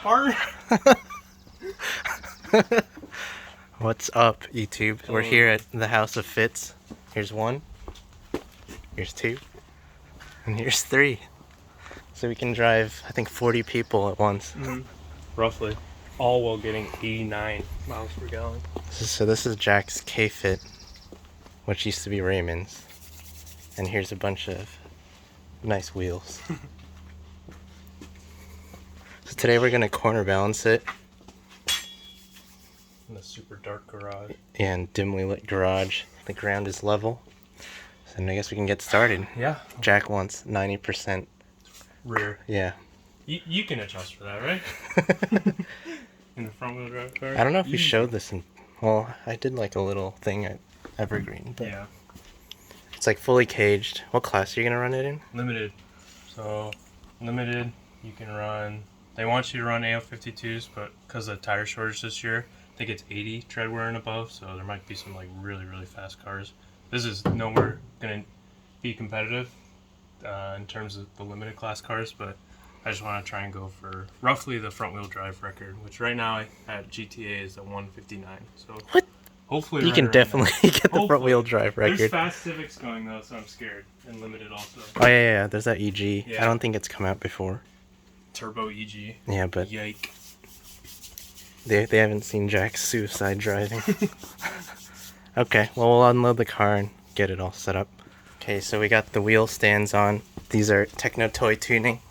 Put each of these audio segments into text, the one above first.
partner? What's up, YouTube? We're here at the House of Fits. Here's 1, here's 2, and here's 3. So we can drive, I think, 40 people at once. Roughly. All while getting 89 miles per gallon. So this is Jack's K-Fit, which used to be Raymond's. And here's a bunch of nice wheels. So today we're gonna corner balance it. In a super dark garage. And dimly lit garage. The ground is level. So I guess we can get started. Yeah. Jack wants 90% rear. Yeah. You can adjust for that, right? In the front wheel drive car? I don't know if we showed this in... Well, I did like a little thing at Evergreen. But yeah. It's like fully caged. What class are you going to run it in? Limited. So, limited, you can run... They want you to run AO52s, but because of the tire shortage this year, I think it's 80 tread wear and above, so there might be some like really, really fast cars. This is nowhere going to be competitive in terms of the limited class cars, but I just want to try and go for roughly the front wheel drive record, which right now at GTA is at 159. So what? Hopefully you can definitely get the front wheel drive record. There's fast Civics going though, so I'm scared, and limited also. Oh yeah, there's that EG. Yeah. I don't think it's come out before. Turbo EG. Yeah, but yike. They haven't seen Jack's suicide driving. Okay, well we'll unload the car and get it all set up. Okay, so we got the wheel stands on. These are Techno Toy Tuning.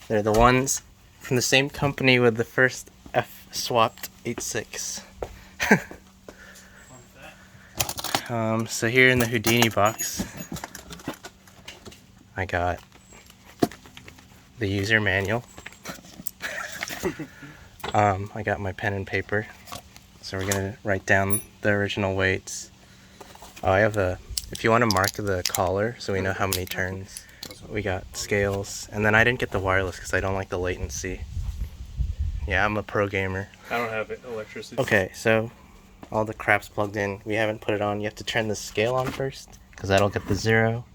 They're the ones from the same company with the first F-swapped 86. So here in the Houdini box, I got the user manual. I got my pen and paper, so we're gonna write down the original weights. Oh, I have if you want to mark the collar so we know how many turns, we got scales. And then I didn't get the wireless because I don't like the latency. Yeah, I'm a pro gamer. I don't have electricity. Okay, so all the crap's plugged in. We haven't put it on. You have to turn the scale on first because that'll get the 0.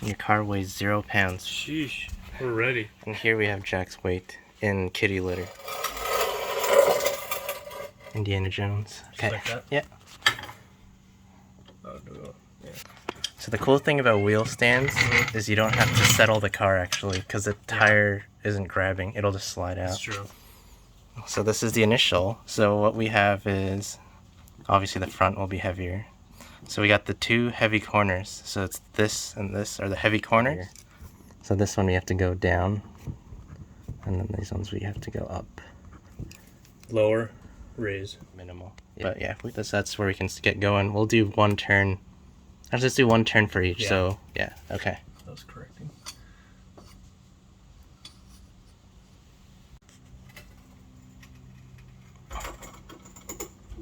Your car weighs 0 pounds. Sheesh, we're ready. And here we have Jack's weight in kitty litter. Indiana Jones. Okay. Like that? Yeah. Oh, no. Yeah. So the cool thing about wheel stands is you don't have to settle the car actually because the tire isn't grabbing. It'll just slide out. That's true. So this is the initial. So what we have is, obviously the front will be heavier. So we got the 2 heavy corners. So it's this and this are the heavy corners. So this one we have to go down. And then these ones we have to go up. Lower, raise. Minimal. But yeah, that's where we can get going. We'll do 1 turn. Let's just do 1 turn for each. Yeah. So yeah, okay. That was correcting.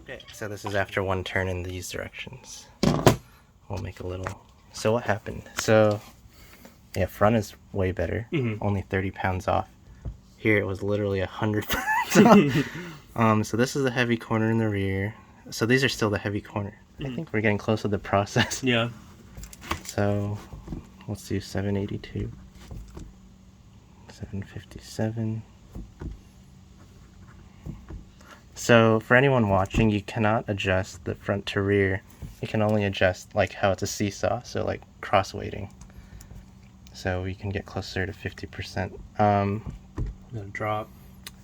Okay, so this is after 1 turn in these directions. We'll make a little... So what happened? So, yeah, front is way better. Only 30 pounds off. Here it was literally 100 pounds off. So this is the heavy corner in the rear. So these are still the heavy corner. I think we're getting close to the process. Yeah. So, let's do 782. 757. So for anyone watching, you cannot adjust the front to rear. You can only adjust like how it's a seesaw, so like cross weighting. So we can get closer to 50%. Then drop.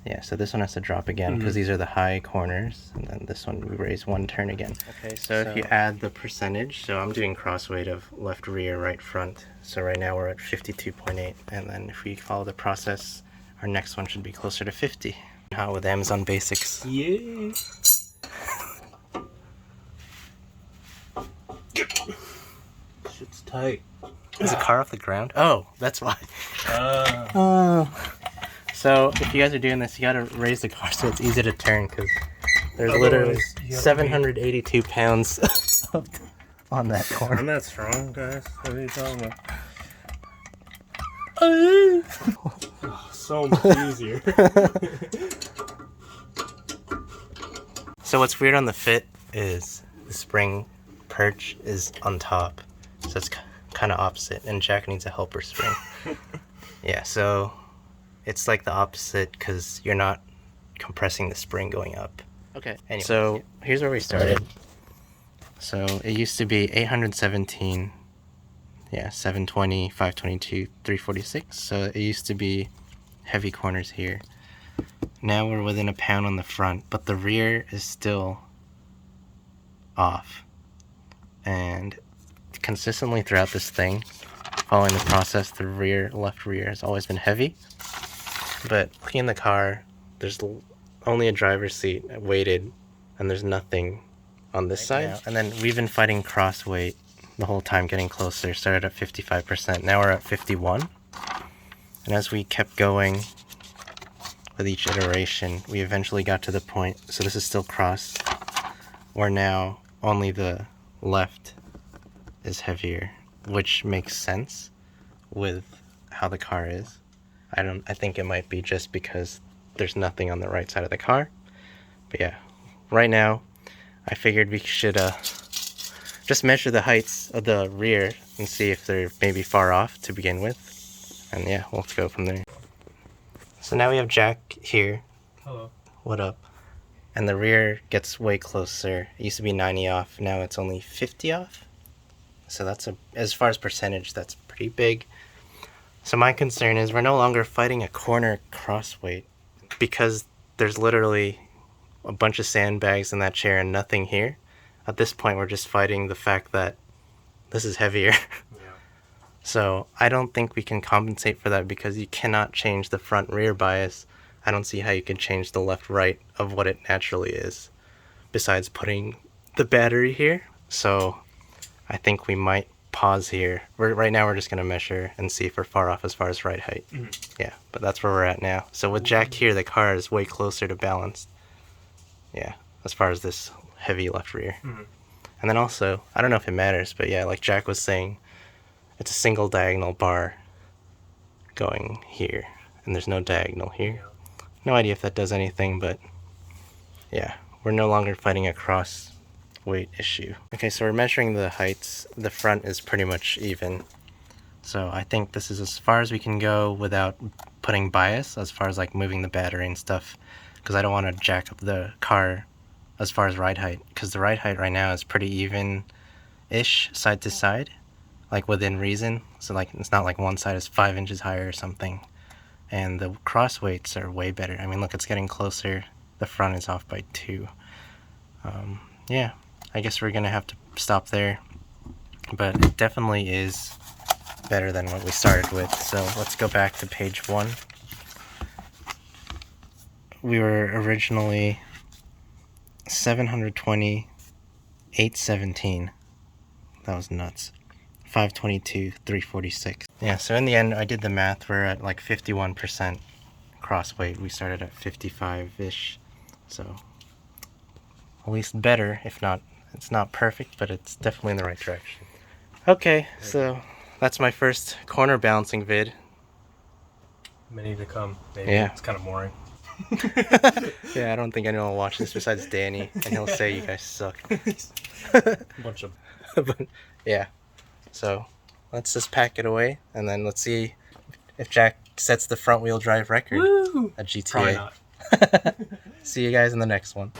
Yeah, so this one has to drop again because these are the high corners, and then this one we raise 1 turn again. Okay, so if you add the percentage, so I'm doing cross weight of left rear, right front. So right now we're at 52.8, and then if we follow the process, our next one should be closer to 50. How with Amazon Basics. Yeah. Shit's tight. Is the car off the ground? Oh, that's why. So if you guys are doing this, you gotta raise the car so it's easy to turn because there's literally 782 pounds on that corner. I'm not strong, guys. What are you talking about? So much easier. So what's weird on the Fit is the spring Perch is on top, so it's kind of opposite, and Jack needs a helper spring. Yeah, so it's like the opposite because you're not compressing the spring going up. Okay. Anyway, so here's where we started. So it used to be 817, 720, 522, 346. So it used to be heavy corners here. Now we're within a pound on the front, but the rear is still off. And consistently throughout this thing, following the process, the left rear has always been heavy. But looking in the car, there's only a driver's seat weighted, and there's nothing on this side. Now. And then we've been fighting cross weight the whole time, getting closer. Started at 55%, now we're at 51. And as we kept going with each iteration, we eventually got to the point, so this is still cross, where now only the left is heavier, which makes sense with how the car is. I think it might be just because there's nothing on the right side of the car. But yeah, right now I figured we should just measure the heights of the rear and see if they're maybe far off to begin with. And yeah, we'll go from there. So now we have Jack here. Hello. What up? And the rear gets way closer. It used to be 90 off, now it's only 50 off. So that's as far as percentage, that's pretty big. So my concern is we're no longer fighting a corner cross weight because there's literally a bunch of sandbags in that chair and nothing here. At this point, we're just fighting the fact that this is heavier. Yeah. So I don't think we can compensate for that because you cannot change the front rear bias. I don't see how you can change the left right of what it naturally is besides putting the battery here. So I think we might pause here. Right now we're just going to measure and see if we're far off as far as right height. Yeah, but that's where we're at now. So with Jack here, the car is way closer to balanced. Yeah, as far as this heavy left rear. And then also, I don't know if it matters, but yeah, like Jack was saying, it's a single diagonal bar going here, and there's no diagonal here. No idea if that does anything, but yeah, we're no longer fighting a cross weight issue. Okay, so we're measuring the heights. The front is pretty much even. So I think this is as far as we can go without putting bias, as far as like moving the battery and stuff, because I don't want to jack up the car as far as ride height, because the ride height right now is pretty even-ish side to side, like within reason. So like it's not like one side is 5 inches higher or something. And the cross weights are way better. I mean, look, it's getting closer. The front is off by 2. Yeah, I guess we're gonna have to stop there, but it definitely is better than what we started with. So let's go back to page 1. We were originally 720, 817. That was nuts. 522, 346. Yeah, so in the end, I did the math. We're at like 51% cross weight. We started at 55-ish. So at least better, if not, it's not perfect, but it's definitely in the right direction. Okay, so that's my first corner balancing vid. Many to come, maybe. Yeah. It's kind of boring. Yeah, I don't think anyone will watch this besides Danny, and he'll say you guys suck. Bunch of... But, yeah, so let's just pack it away, and then let's see if Jack sets the front wheel drive record. Woo! At GTA. Probably not. See you guys in the next one.